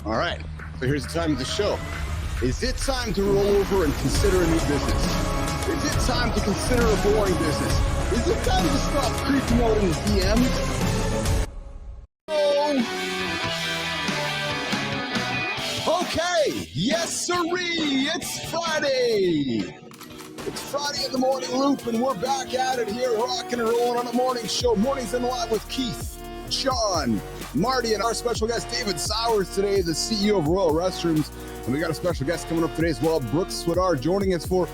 All right, so here's the time of the show. Is it time to roll over and consider a new business? Is it time to consider a boring business? Is it time to stop creeping out in the DMs? Oh. Okay, yes sirree, it's Friday. It's Friday in the morning loop, and we're back at it here, rocking and rolling on a morning show. Mornings in Live with Keith, John, Marty, and our special guest, David Sauers, today, the CEO of Royal Restrooms. And we got a special guest coming up today as well, Brooks Swidar, joining us for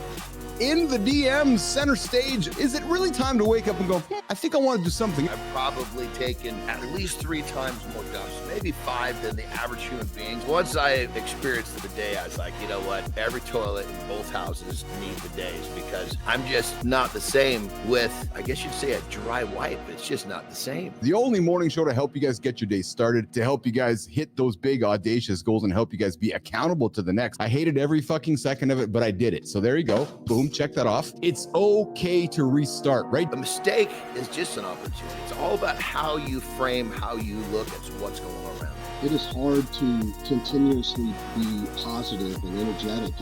In the DMs, center stage. Is it really time to wake up and go, I think I want to do something? I've probably taken at least 3 times more dumps, maybe 5 than the average human being. Once I experienced the bidet, I was like, you know what? Every toilet in both houses need bidets because I'm just not the same with, I guess you'd say, a dry wipe. It's just not the same. The only morning show to help you guys get your day started, to help you guys hit those big audacious goals and help you guys be accountable to the next. I hated every fucking second of it, but I did it. So there you go. Boom. Check that off. It's okay to restart, right? A mistake is just an opportunity. It's all about how you frame, how you look at what's going on around. It is hard to continuously be positive and energetic,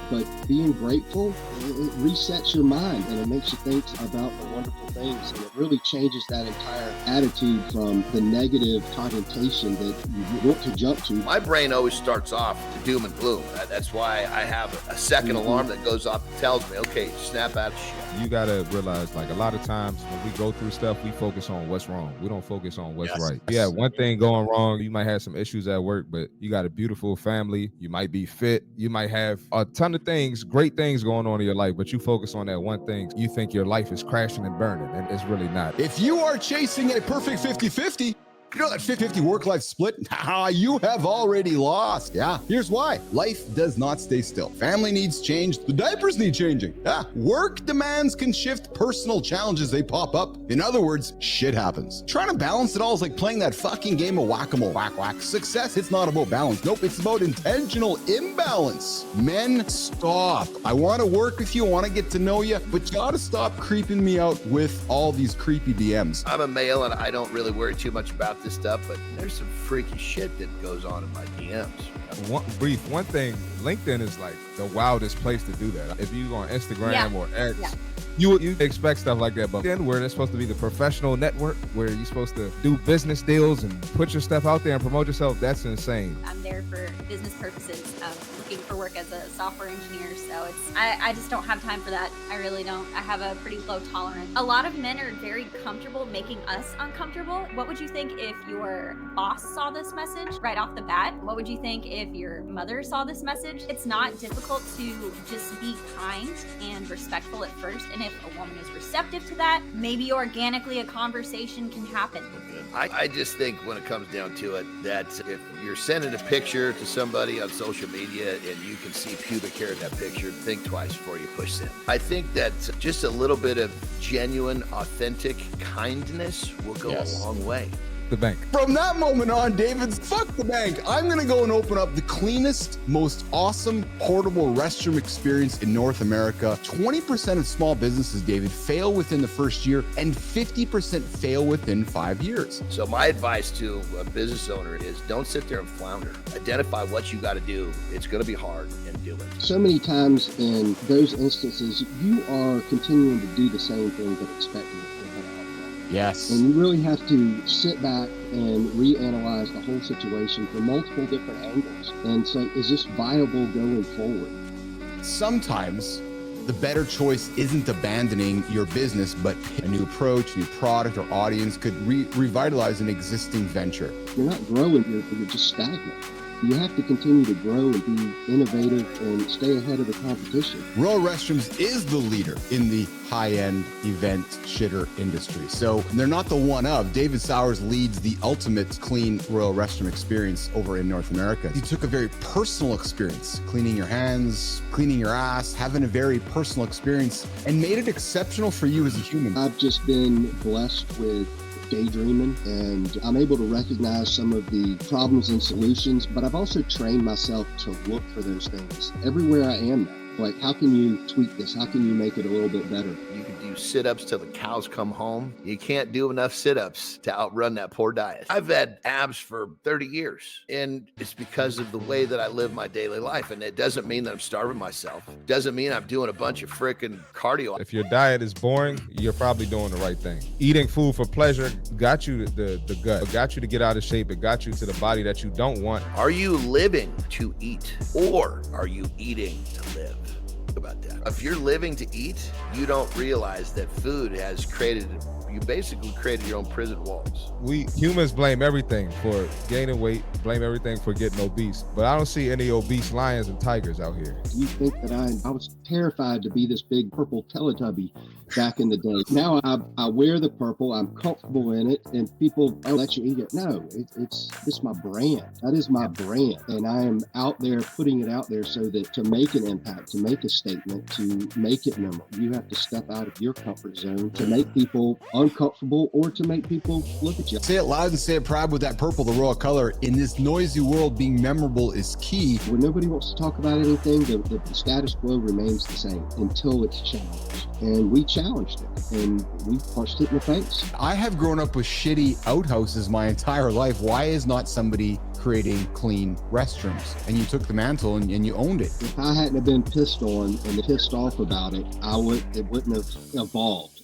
but being grateful, it resets your mind and it makes you think about the wonderful things, and it really changes that entire attitude from the negative connotation that you want to jump to. My brain always starts off to doom and gloom. That's why I have a second alarm that goes off and tells me, okay, snap out of shit. You got to realize, like, a lot of times when we go through stuff, we focus on what's wrong. We don't focus on what's right. Yeah, one thing going wrong, you might have some issues at work, but you got a beautiful family. You might be fit. You might have a ton of things, great things going on in your life, but you focus on that one thing. You think your life is crashing and burning, and it's really not. If you are chasing a perfect 50-50, you know that 50-50 work-life split? You have already lost. Yeah, here's why. Life does not stay still. Family needs change. The diapers need changing. Yeah, work demands can shift. Personal challenges, they pop up. In other words, shit happens. Trying to balance it all is like playing that fucking game of whack-a-mole. Whack, whack. Success, it's not about balance. Nope, it's about intentional imbalance. Men, stop. I want to work with you. I want to get to know you, but you gotta stop creeping me out with all these creepy DMs. I'm a male and I don't really worry too much about this stuff, but there's some freaky shit that goes on in my DMs. One thing, LinkedIn is like the wildest place to do that. If you on Instagram or X, you expect stuff like that, but then where it's supposed to be the professional network where you're supposed to do business deals and put your stuff out there and promote yourself, that's insane. I'm there for business purposes, looking for work as a software engineer, so I just don't have time for that. I really don't. I have a pretty low tolerance. A lot of men are very comfortable making us uncomfortable. What would you think if your boss saw this message right off the bat? What would you think if your mother saw this message? It's not difficult to just be kind and respectful at first, and if a woman is receptive to that, maybe organically a conversation can happen. I just think when it comes down to it, that if you're sending a picture to somebody on social media and you can see pubic hair in that picture, think twice before you push send. I think that just a little bit of genuine, authentic kindness will go a long way. The bank. From that moment on, David's fuck the bank. I'm gonna go and open up the cleanest, most awesome portable restroom experience in North America. 20% of small businesses, David, fail within the first year, and 50% fail within 5 years. So my advice to a business owner is don't sit there and flounder. Identify what you got to do. It's going to be hard, and do it. So many times in those instances, you are continuing to do the same thing but expecting it. Yes. And you really have to sit back and reanalyze the whole situation from multiple different angles and say, is this viable going forward? Sometimes the better choice isn't abandoning your business, but a new approach, new product, or audience could revitalize an existing venture. You're not growing, you're just stagnant. You have to continue to grow and be innovative and stay ahead of the competition. Royal Restrooms is the leader in the high-end event shitter industry. So they're not the one of. David Sauers leads the ultimate clean Royal Restroom experience over in North America. He took a very personal experience, cleaning your hands, cleaning your ass, having a very personal experience, and made it exceptional for you as a human. I've just been blessed with daydreaming, and I'm able to recognize some of the problems and solutions, but I've also trained myself to look for those things everywhere I am now. Like, how can you tweak this? How can you make it a little bit better? You can do sit-ups till the cows come home. You can't do enough sit-ups to outrun that poor diet. I've had abs for 30 years, and it's because of the way that I live my daily life. And it doesn't mean that I'm starving myself. It doesn't mean I'm doing a bunch of freaking cardio. If your diet is boring, you're probably doing the right thing. Eating food for pleasure got you the gut. It got you to get out of shape. It got you to the body that you don't want. Are you living to eat, or are you eating to live? About that. If you're living to eat, you don't realize that food has created, you basically created your own prison walls. We humans blame everything for gaining weight, blame everything for getting obese, but I don't see any obese lions and tigers out here. You think that I was terrified to be this big purple Teletubby back in the day. Now I wear the purple, I'm comfortable in it, and people, oh, let you eat it. No, it's my brand. That is my brand. And I am out there putting it out there so that to make an impact, to make a statement, to make it memorable, you have to step out of your comfort zone to make people uncomfortable or to make people look at you. Say it loud and say it proud with that purple, the royal color. In this noisy world, being memorable is key. When nobody wants to talk about anything, the status quo remains the same until it's challenged. And we challenged it, and we punched it in the face. I have grown up with shitty outhouses my entire life. Why is not somebody creating clean restrooms? And you took the mantle and you owned it. If I hadn't have been pissed on and pissed off about it, it wouldn't have evolved.